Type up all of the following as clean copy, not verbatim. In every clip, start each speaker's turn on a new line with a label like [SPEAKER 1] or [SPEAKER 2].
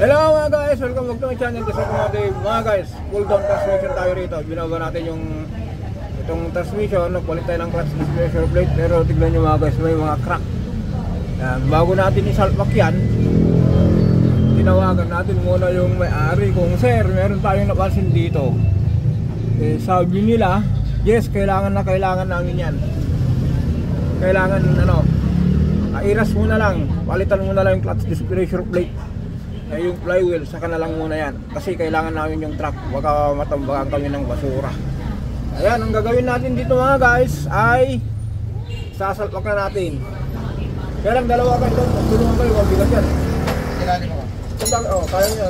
[SPEAKER 1] Hello mga guys, welcome back to my channel. This is Automotive. Mga guys, pull down transmission tayo rito. Binawa natin yung itong transmission. Nagpalit tayo ng clutch displacement plate. Pero tignan nyo mga guys, may mga crack. Bago natin isalpak yan, tinawagan natin muna yung may-ari. Kung sir, meron tayong napansin dito. Sabi nila, yes, kailangan namin yan. Kailangan iras muna lang, palitan muna lang yung clutch displacement plate, yung flywheel, saka na lang muna yan. Kasi kailangan namin yung truck, baka matambakan kami ng basura. Ayan, ang gagawin natin dito mga guys ay sasalpak na natin. Kaya lang dalawa kayo doon, tulungan kayo, wag bigas yan.
[SPEAKER 2] Kailangan mo ka?
[SPEAKER 1] Kaya nyo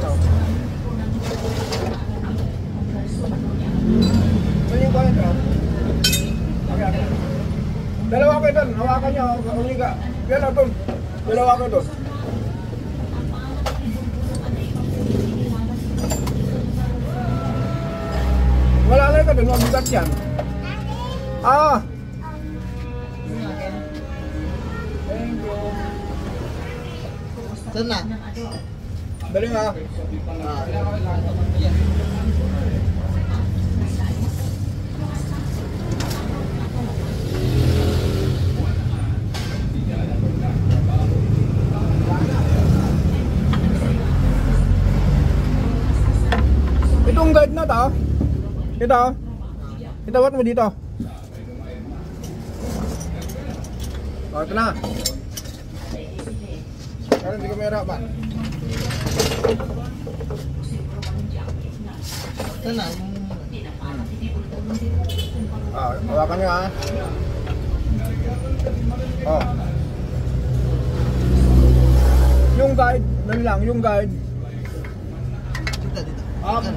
[SPEAKER 1] Ano yung kaya nyo? Okay. Dalawa kayo doon, hawakan nyo, umiga. Yan na doon, dalawa kayo doon. Wala na ka doon, mabigat yan. Thank you.
[SPEAKER 2] Saan na?
[SPEAKER 1] Dali nga. Itong guide na to. Itawat mo dito. Ito na. Kaya hindi kamera pa.
[SPEAKER 2] Saan na?
[SPEAKER 1] Hawakan nyo ha. Yung guide, lang, yung guide.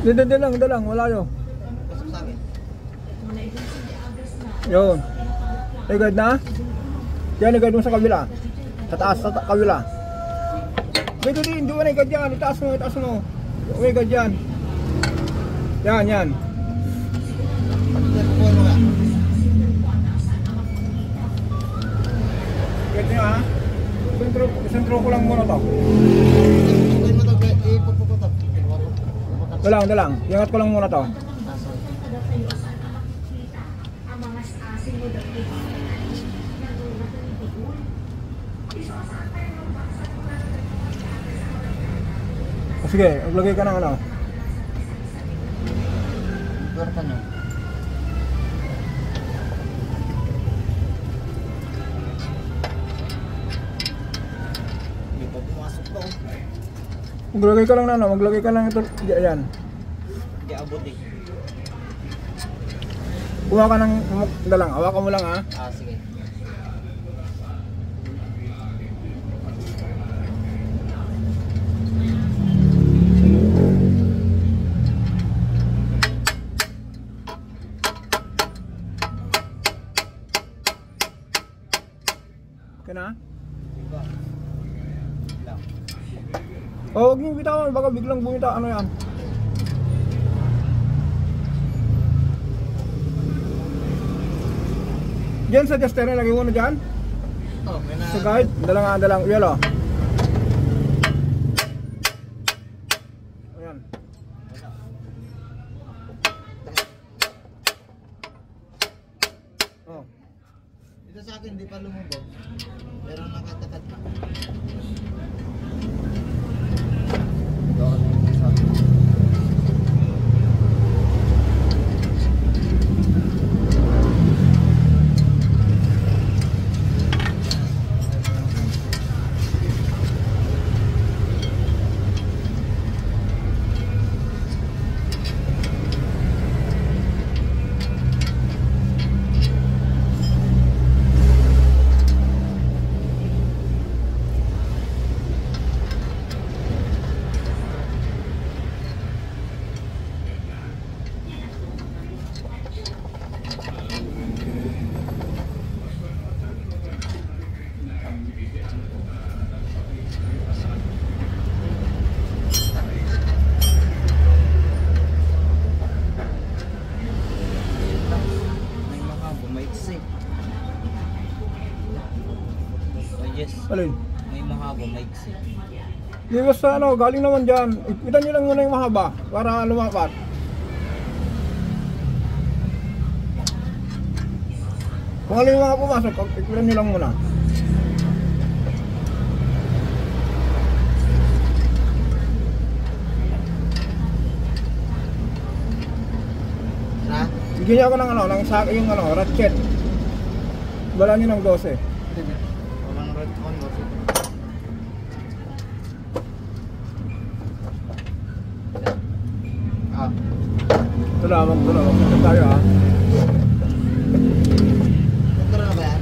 [SPEAKER 1] Dito lang, wala yun.
[SPEAKER 2] Pasok sa akin.
[SPEAKER 1] Yun. May guide na? Yan, i-guide mo sa kabila. Sa taas, sa kabila. Dito din, hindi mo na i-guide yan. Itaas mo. May guide yan. Yan. Guide nyo ha. Sentro ko lang muna to. Dalang. Iangat ko lang muna to. Sige, maglagay ka ng ano.
[SPEAKER 2] Berapa nyo? Hindi pa pumasok to.
[SPEAKER 1] Maglagay ka lang na, maglagay ka lang ito. Yan.
[SPEAKER 2] Hindi abot eh.
[SPEAKER 1] Kuha ka ng dalang, hawakan mo lang ha.
[SPEAKER 2] Sige.
[SPEAKER 1] Okay na? Huwag niyong bitawan, baka biglang bumita. Ano yan? Diyan sa adjuster na, lagay mo na dyan. Sa guide, dalang yelo. Ayan.
[SPEAKER 2] Ito sa akin, hindi pa lumubog. Pero nakatakat pa.
[SPEAKER 3] Yes.
[SPEAKER 1] Alin?
[SPEAKER 3] May mahaba, maiksi.
[SPEAKER 1] Di basta ano, galing naman dyan. Ipitan nyo lang muna yung mahaba para lumapat. Kung ano yung mga pumasok, ipitan nyo lang muna.
[SPEAKER 2] Na?
[SPEAKER 1] Bigyan niyo ako ng ano, yung ano, ratchet. Bala nyo ng 12.
[SPEAKER 2] Walang red on, boss. Ah,
[SPEAKER 1] Salamat po na. Magkita tayo ha.
[SPEAKER 2] punta na ba yan?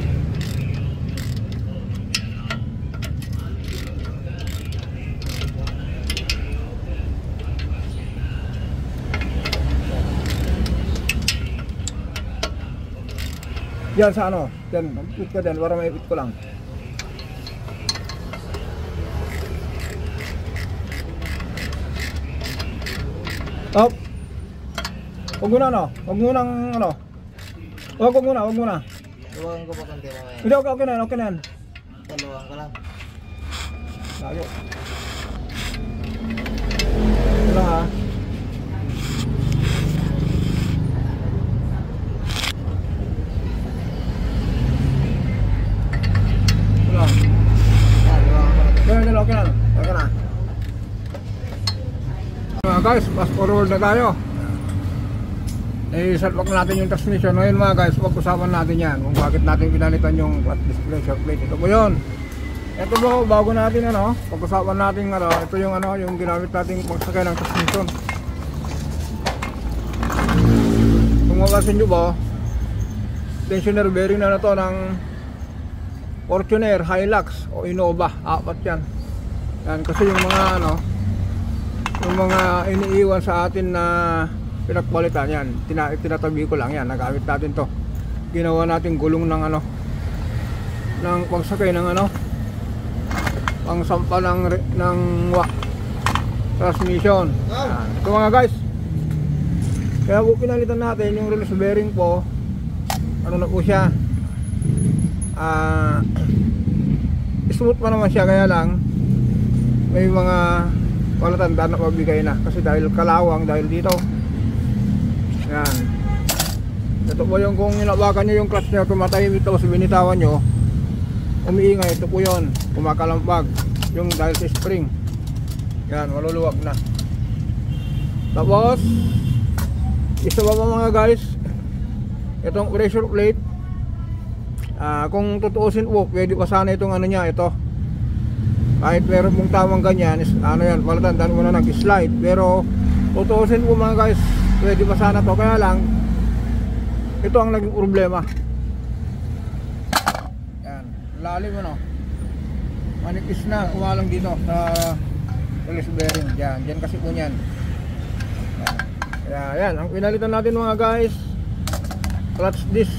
[SPEAKER 1] Yan sa ano, yan, mag-put ka din para maipit ko lang. Up. Huwag muna ano, huwag munang ano. Huwag muna.
[SPEAKER 2] Luwagan ko pa konti mamaya.
[SPEAKER 1] Hindi, okay na yan.
[SPEAKER 2] Luwagan ka lang.
[SPEAKER 1] Layo. Ito lang ha. Ito lang.
[SPEAKER 2] Ah, luwagan ka lang.
[SPEAKER 1] Okay na. Mga guys, fast forward na tayo. I-salpak natin yung transmission. Ngayon mga guys, pag-usapan natin yan kung bakit natin pinalitan yung flat display shock plate. Ito po yun. Ito po, bago natin ano, pag-usapan natin ano, ito yung ano, yung ginamit natin pagsakay ng transmission. Kung mapasin nyo ba, tensioner bearing na to ng Fortuner, Hilux o Innova, 4 yan. Yan kasi yung mga ano, yung mga iniiwan sa atin na pinagpalitan yan, tinatabi ko lang yan, nagamit natin to. Ginawa natin gulong ng ano, ng pagsakay ng ano, pangsampa ng transmission. Yan. Ito mga guys, kaya po pinalitan natin yung release bearing po, ano na po siya, smooth pa naman siya, kaya lang may mga palatandaan na mabigay na kasi dahil kalawang dahil dito. Yan. Ito po yung kung inabakan nyo yung clutch nyo, tumatahimik ito, binitawan nyo, umiingay, ito po yun, kumakalampag yung dahil sa spring. Yan, maluluwag na. Tapos isa pa mga guys, itong pressure plate, kung tutuusin po, pwede pa sana itong ano niya, ito kahit meron mong tamang ganyan, ano yan, palatandaan mo na nag-slide. Pero tutuusin po mga guys, pwede pa sana to, kaya lang ito ang naging problema. Yan, lalim ano, manipis na, kumalang dito sa release bearing. Diyan kasi po yan. Kaya yan, ang pinalitan natin mga guys, clutch disc,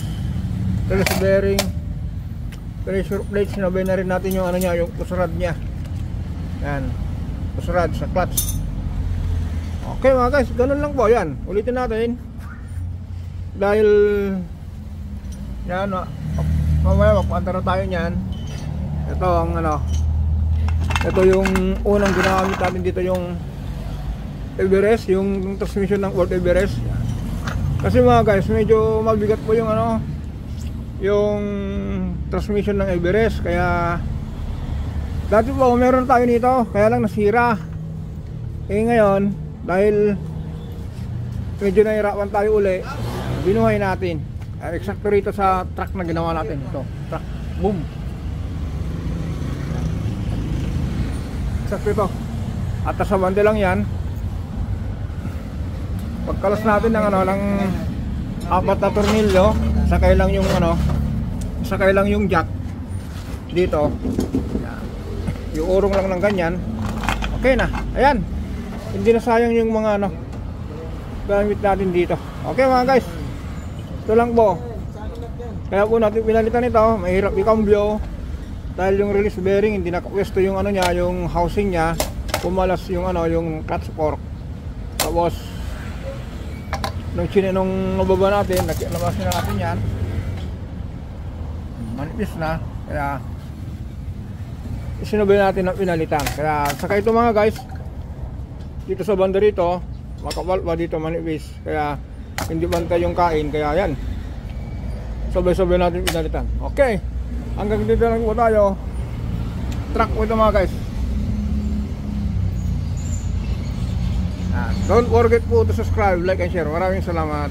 [SPEAKER 1] release bearing, pressure plate. Sinabay na rin natin yung ano niya, yung pusrad niya. Yan, pusrad sa clutch. Okay mga guys, ganun lang po yan. Ulitin natin. Dahil yan, mamaya magpaantara tayo niyan. Ito ang ano, ito yung unang ginamit natin dito, yung Everest, yung transmission ng Ford Everest. Kasi mga guys, medyo mabigat po yung ano, yung transmission ng Everest. Kaya dati po meron tayo nito, kaya lang nasira. Ngayon, dahil medyo nahirapan tayo uli, binuhay natin. Eksakto rito sa truck na ginawa natin. Ito, truck, boom. Eksakto ito. At sa bande lang yan. Pagkalas natin ng ano, ng 4 na tornilyo, sakay lang yung ano, sakay lang yung jack dito. Yung urong lang ng ganyan. Okay na. Ayan. Hindi na sayang yung mga ano, gamit natin dito. Okay mga guys, ito lang po. Kaya po natin pinalitan ito. Mahirap i-cambio dahil yung release bearing hindi nakapwesto yung ano niya, yung housing niya. Pumalas yung ano, yung clutch fork. Tapos nung nababa natin, nakilabasin na natin yan, manipis na. Kaya sinabay natin ng pinalitan. Kaya saka ito mga guys, dito sa banda rito, makapal pa dito manipis. Kaya hindi bantay yung kain. Kaya yan, sabay-sabay natin pinalitan. Okay, hanggang dito lang po tayo. Truck po ito mga guys. Don't forget po to subscribe, like and share. Maraming salamat.